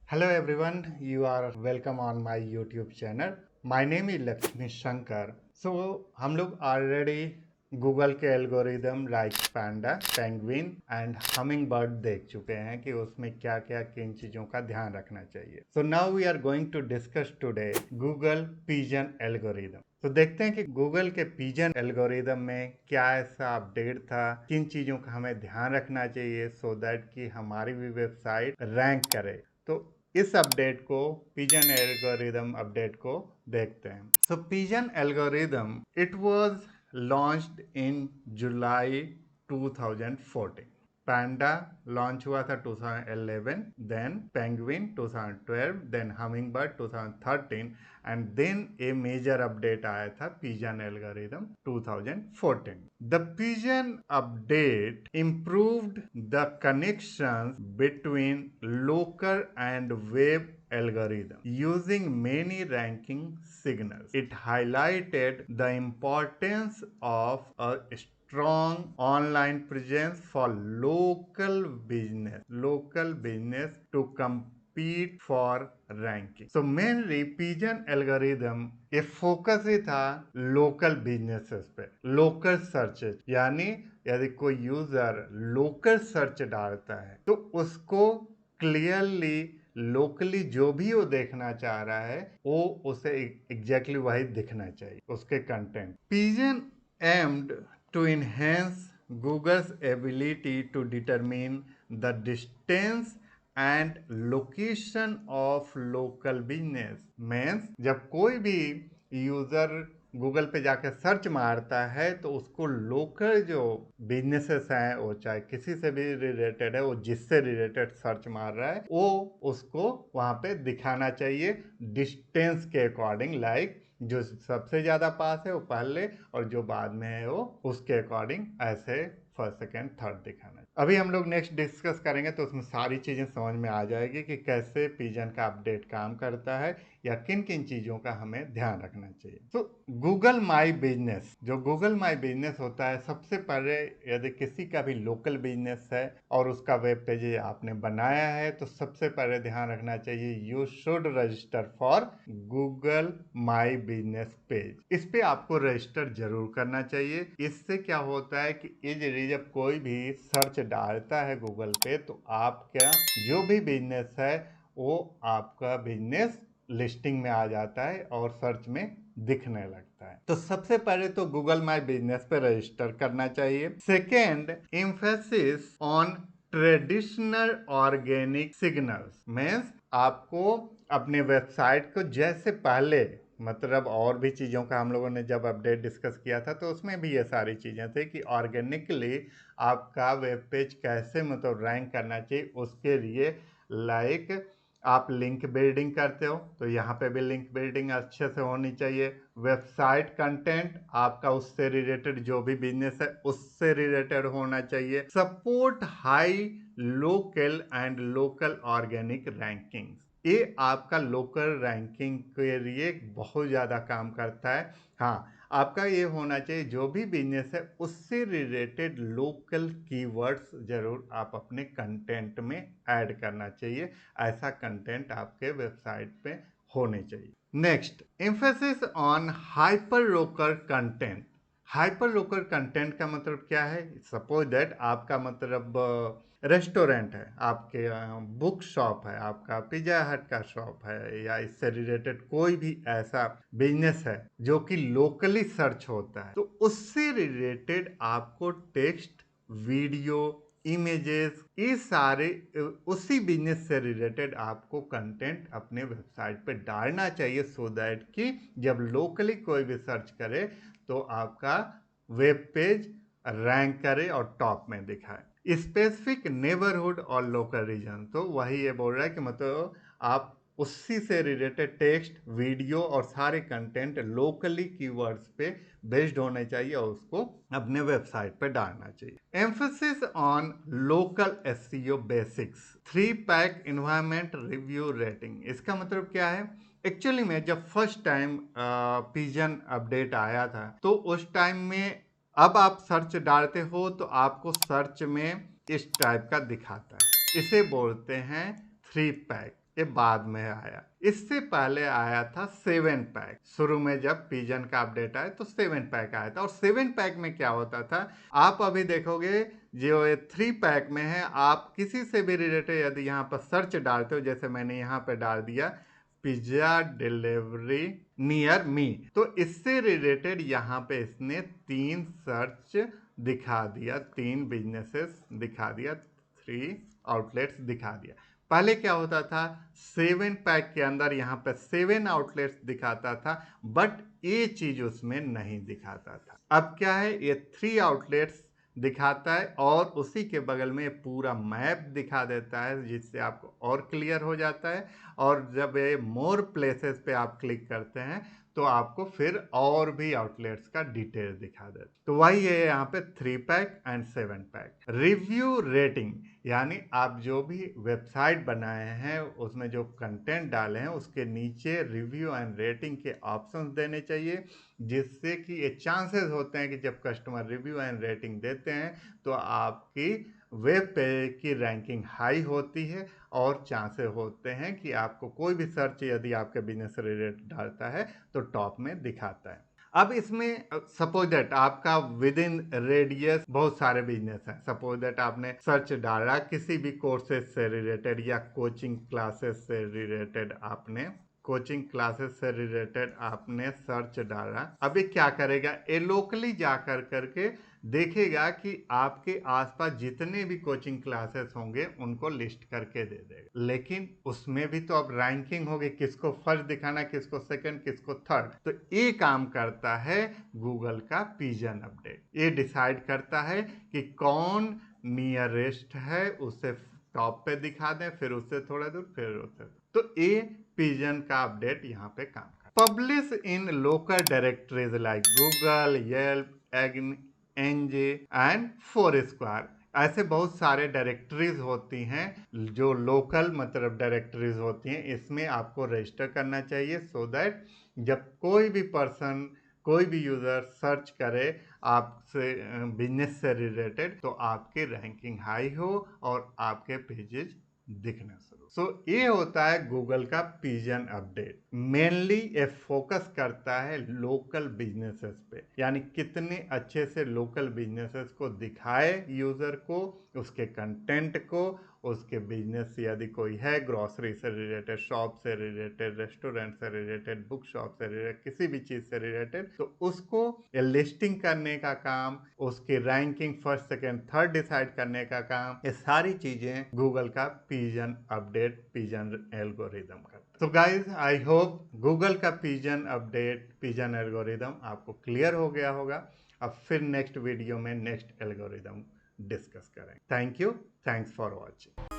Hello everyone, you are welcome on my YouTube channel. My name is Lakshmi Shankar. So हम लोग already Google के algorithm like panda, penguin and humming bird देख चुके हैं कि उसमें क्या क्या किन चीज़ों का ध्यान रखना चाहिए. So now we are going to discuss today Google Pigeon algorithm. तो देखते हैं कि गूगल के पिजन एल्गोरिदम में क्या ऐसा अपडेट था, किन चीज़ों का हमें ध्यान रखना चाहिए सो दैट कि हमारी भी वेबसाइट रैंक करे. तो इस अपडेट को पिजन एल्गोरिदम अपडेट को देखते हैं. So pigeon algorithm it was launched in July 2014. Panda launch हुआ था 2011, then penguin 2012, then hummingbird 2013 and then a major update आया था pigeon algorithm 2014. The pigeon update improved the connections between local and web algorithm using many ranking signals. It highlighted the importance of a strong online presence for local business to compete for ranking. So mainly pigeon algorithm ये focus ही था local businesses पे, local searches. यानी यदि कोई user local search डालता है तो उसको क्लियरली लोकली जो भी वो देखना चाह रहा है वो उसे एग्जैक्टली वही दिखना चाहिए उसके content. Pigeon aimed to enhance Google's ability to determine the distance and location of local business. Means जब कोई भी यूजर गूगल पे जाकर सर्च मारता है तो उसको लोकल जो बिजनेसेस हैं वो चाहे किसी से भी रिलेटेड है, वो जिससे रिलेटेड सर्च मार रहा है वो उसको वहां पे दिखाना चाहिए डिस्टेंस के अकॉर्डिंग. लाइक जो सबसे ज्यादा पास है वो पहले और जो बाद में है वो उसके अकॉर्डिंग ऐसे फर्स्ट सेकेंड थर्ड दिखाना. अभी हम लोग नेक्स्ट डिस्कस करेंगे तो उसमें सारी चीजें समझ में आ जाएगी कि कैसे पिजन का अपडेट काम करता है या किन किन चीजों का हमें ध्यान रखना चाहिए. तो गूगल माई बिजनेस, जो गूगल माई बिजनेस होता है, सबसे पहले यदि किसी का भी लोकल बिजनेस है और उसका वेब पेज आपने बनाया है तो सबसे पहले ध्यान रखना चाहिए you should register for Google my business page. इस पे आपको रजिस्टर जरूर करना चाहिए. इससे क्या होता है कि इजीली जब कोई भी सर्च डालता है गूगल पे तो आपका जो भी बिजनेस है वो आपका बिजनेस लिस्टिंग में आ जाता है और सर्च में दिखने लगता है. तो सबसे पहले तो गूगल माई बिजनेस पे रजिस्टर करना चाहिए. Second, emphasis on traditional organic signals. Means आपको अपने वेबसाइट को जैसे पहले मतलब और भी चीज़ों का हम लोगों ने जब अपडेट डिस्कस किया था तो उसमें भी ये सारी चीज़ें थी कि ऑर्गेनिकली आपका वेब पेज कैसे मतलब रैंक करना चाहिए. उसके लिए लाइक आप लिंक बिल्डिंग करते हो तो यहाँ पे भी लिंक बिल्डिंग अच्छे से होनी चाहिए. वेबसाइट कंटेंट आपका उससे रिलेटेड जो भी बिजनेस है उससे रिलेटेड होना चाहिए. Support high local and local organic ranking, ये आपका लोकल रैंकिंग के लिए बहुत ज़्यादा काम करता है. हाँ, आपका ये होना चाहिए जो भी बिजनेस है उससे रिलेटेड लोकल कीवर्ड्स जरूर आप अपने कंटेंट में ऐड करना चाहिए. ऐसा कंटेंट आपके वेबसाइट पे होने चाहिए. Next, emphasis on hyper local content. Hyper local content का मतलब क्या है? सपोज दैट आपका मतलब रेस्टोरेंट है, आपके बुक शॉप है, आपका पिज्जा हट का शॉप है या इससे रिलेटेड कोई भी ऐसा बिजनेस है जो कि लोकली सर्च होता है तो उससे रिलेटेड आपको टेक्स्ट, वीडियो, इमेजेस, ये सारे उसी बिजनेस से रिलेटेड आपको कंटेंट अपने वेबसाइट पे डालना चाहिए सो दैट कि जब लोकली कोई भी सर्च करे तो आपका वेब पेज रैंक करे और टॉप में दिखाए. स्पेसिफिक नेबरहुड और लोकल रीजन, तो वही ये बोल रहा है कि मतलब आप उसी से रिलेटेड टेक्स्ट, वीडियो और सारे कंटेंट लोकली कीवर्ड्स पे बेस्ड होने चाहिए और उसको अपने वेबसाइट पे डालना चाहिए. Emphasis on local SEO basics. 3 pack environment review rating, इसका मतलब क्या है? एक्चुअली में जब फर्स्ट टाइम पिजन अपडेट आया था तो उस टाइम में अब आप सर्च डालते हो तो आपको सर्च में इस टाइप का दिखाता है. इसे बोलते हैं 3 पैक. ये बाद में आया। इससे पहले आया था 7 पैक। शुरू में जब पिजन का अपडेट आया तो 7 पैक आया था। और 7 पैक में क्या होता था, आप अभी देखोगे जो ये 3 पैक में है, आप किसी से भी रिलेटेड यदि यहाँ पर सर्च डालते हो, जैसे मैंने यहाँ पे डाल दिया पिज्जा डिलीवरी नियर मी, तो इससे रिलेटेड यहाँ पे इसने 3 सर्च दिखा दिया, 3 बिजनेसेस दिखा दिया, 3 आउटलेट्स दिखा दिया। पहले क्या होता था, 7 पैक के अंदर यहाँ पे 7 आउटलेट्स दिखाता था, बट ये चीज उसमें नहीं दिखाता था। अब क्या है, ये 3 आउटलेट्स दिखाता है और उसी के बगल में पूरा मैप दिखा देता है, जिससे आपको और क्लियर हो जाता है। और जब ये मोर प्लेसेस पे आप क्लिक करते हैं तो आपको फिर और भी आउटलेट्स का डिटेल दिखा देता है। तो वही है यहाँ पे 3 pack and 7 pack. Review rating, यानी आप जो भी वेबसाइट बनाए हैं उसमें जो कंटेंट डाले हैं उसके नीचे रिव्यू एंड रेटिंग के ऑप्शंस देने चाहिए, जिससे कि ये चांसेस होते हैं कि जब कस्टमर रिव्यू एंड रेटिंग देते हैं तो आपकी वेब पेज की रैंकिंग हाई होती है और चांसेस होते हैं कि आपको कोई भी सर्च यदि आपके बिजनेस से रिलेटेड डालता है तो टॉप में दिखाता है। अब इसमें सपोज दैट आपका विद इन रेडियस बहुत सारे बिजनेस हैं। सपोज दैट आपने सर्च डाला किसी भी कोर्सेज से रिलेटेड या कोचिंग क्लासेस से रिलेटेड, आपने सर्च डाला। अभी क्या करेगा, ये लोकली जाकर करके देखेगा कि आपके आसपास जितने भी कोचिंग क्लासेस होंगे उनको लिस्ट करके दे देगा। लेकिन उसमें भी तो अब रैंकिंग होगी, किसको फर्स्ट दिखाना, किसको सेकंड, किसको थर्ड। तो ये काम करता है गूगल का पिजन अपडेट। ये डिसाइड करता है कि कौन नियरेस्ट है, उसे टॉप पे दिखा दें, फिर उससे थोड़ा दूर, फिर उससे। तो ये पिजन का अपडेट यहाँ पे काम करता है। Publish in local directories like Google, Yelp, एनजे एंड फोरस्क्वायर। ऐसे बहुत सारे डायरेक्टरीज होती हैं जो लोकल मतलब डायरेक्टरीज होती हैं, इसमें आपको रजिस्टर करना चाहिए, सो दैट जब कोई भी पर्सन, कोई भी यूजर सर्च करे आपसे बिजनेस से रिलेटेड, तो आपकी रैंकिंग हाई हो और आपके पेजेस दिखना शुरू। सो ये होता है गूगल का पिजन अपडेट। मेनली ये फोकस करता है लोकल बिजनेसेस पे, यानी कितने अच्छे से लोकल बिजनेसेस को दिखाए यूजर को, उसके कंटेंट को, उसके बिजनेस यदि कोई है ग्रोसरी से रिलेटेड, शॉप से रिलेटेड, रेस्टोरेंट से रिलेटेड, बुक शॉप से रिलेटेड, किसी भी चीज से रिलेटेड, तो उसको लिस्टिंग करने का काम, उसकी ranking first second third decide करने का काम, ये सारी चीजें गूगल का पिजन अपडेट, पिजन एल्गोरिदम करता है। तो गाइज आई होप गूगल का पिजन अपडेट, पिजन एल्गोरिदम आपको क्लियर हो गया होगा। अब फिर नेक्स्ट वीडियो में नेक्स्ट एल्गोरिदम डिस्कस करें। Thank you, thanks for watching.